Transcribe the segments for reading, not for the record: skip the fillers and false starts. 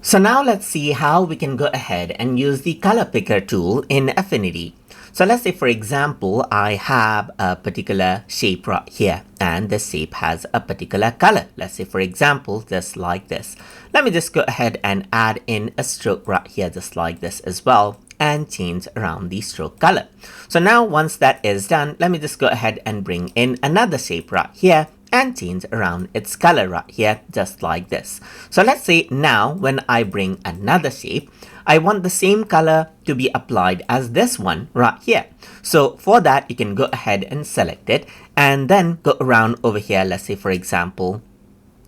So now let's see how we can go ahead and use the color picker tool in Affinity. So let's say, for example, I have a particular shape right here, and this shape has a particular color. Let's say, for example, just like this. Let me just go ahead and add in a stroke right here, just like this as well, and change around the stroke color. So now once that is done, let me just go ahead and bring in another shape right here and change around its color right here, just like this. So let's say now when I bring another shape, I want the same color to be applied as this one right here. So for that, you can go ahead and select it and then go around over here. Let's say, for example,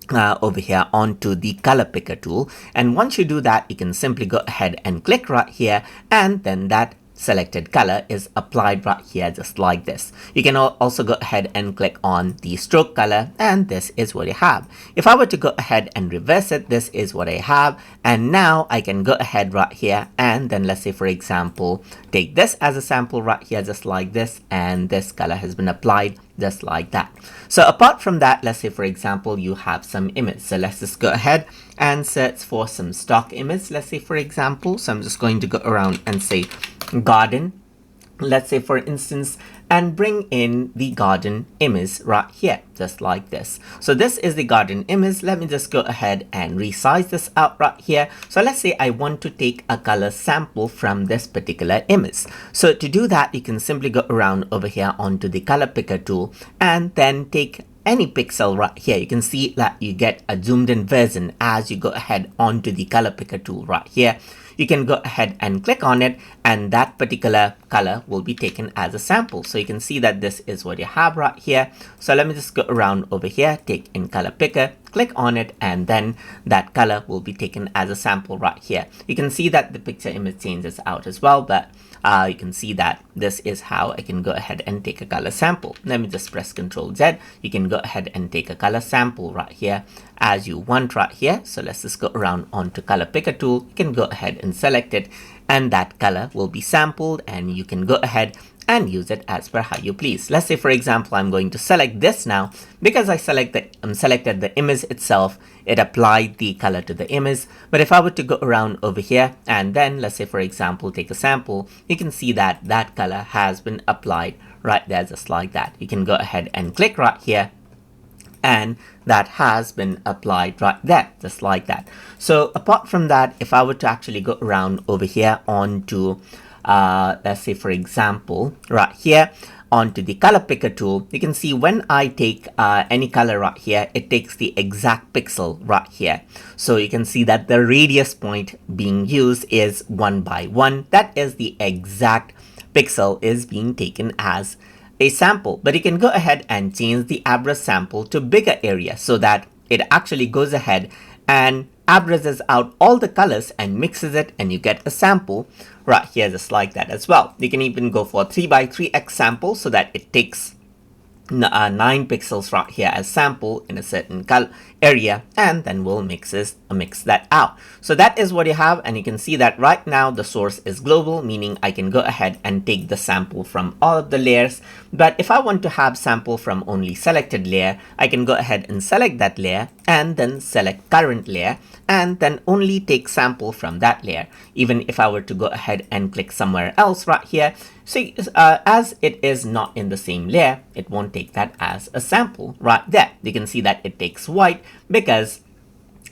over here onto the color picker tool. And once you do that, you can simply go ahead and click right here, and then that selected color is applied right here, just like this. You can also go ahead and click on the stroke color, and this is what you have. If I were to go ahead and reverse it, this is what I have. And now I can go ahead right here and then, let's say, for example, take this as a sample right here, just like this, and this color has been applied just like that. So apart from that, let's say, for example, you have some image. So let's just go ahead and search for some stock image. Let's say, for example, so I'm just going to go around and say garden, let's say, for instance, and bring in the garden image right here, just like this. So this is the garden image. Let me just go ahead and resize this out right here. So let's say I want to take a color sample from this particular image. So to do that, you can simply go around over here onto the color picker tool and then take any pixel right here. You can see that you get a zoomed in version as you go ahead onto the color picker tool right here. You can go ahead and click on it, and that particular color will be taken as a sample. So you can see that this is what you have right here. So let me just go around over here, take in color picker, click on it, and then that color will be taken as a sample right here. You can see that the picture image changes out as well, but you can see that this is how I can go ahead and take a color sample. Let me just press Ctrl Z. You can go ahead and take a color sample right here as you want right here. So let's just go around onto color picker tool. You can go ahead and select it, and that color will be sampled, and you can go ahead and use it as per how you please. Let's say, for example, I'm going to select this now. Because I selected the image itself, it applied the color to the image. But if I were to go around over here and then, let's say, for example, take a sample, you can see that that color has been applied right there, just like that. You can go ahead and click right here, and that has been applied right there, just like that. So apart from that, if I were to actually go around over here onto let's say, for example, right here onto the color picker tool, you can see when I take any color right here, it takes the exact pixel right here. So you can see that the radius point being used is 1 by 1. That is the exact pixel is being taken as a sample. But you can go ahead and change the average sample to bigger area so that it actually goes ahead and averages out all the colors and mixes it, and you get a sample right here, just like that as well. You can even go for 3 by 3x sample so that it takes 9 pixels right here as sample in a certain color area, and then we'll mix that out. So that is what you have, and you can see that right now the source is global, meaning I can go ahead and take the sample from all of the layers. But if I want to have sample from only selected layer, I can go ahead and select that layer and then select current layer, and then only take sample from that layer. Even if I were to go ahead and click somewhere else right here, see, as it is not in the same layer, it won't take that as a sample right there. You can see that it takes white because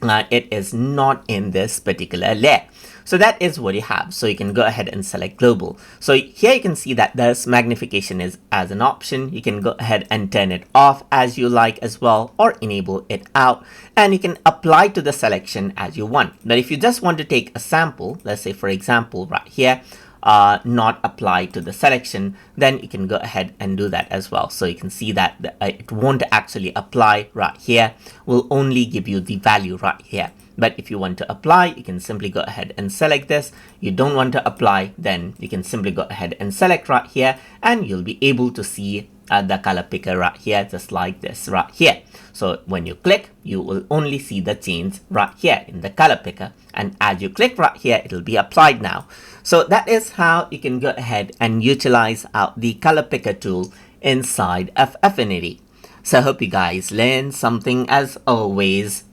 it is not in this particular layer. So that is what you have. So you can go ahead and select global. So here you can see that this magnification is as an option. You can go ahead and turn it off as you like as well, or enable it out, and you can apply to the selection as you want. But if you just want to take a sample, let's say, for example, right here, not apply to the selection, then you can go ahead and do that as well. So you can see that it won't actually apply right here, will only give you the value right here. But if you want to apply, you can simply go ahead and select this. You don't want to apply, then you can simply go ahead and select right here, and you'll be able to see the color picker right here, just like this right here. So when you click, you will only see the change right here in the color picker, and as you click right here, it'll be applied now. So that is how you can go ahead and utilize out the color picker tool inside of Affinity. So I hope you guys learned something as always.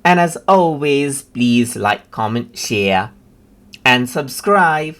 And as always, please like, comment, share, and subscribe.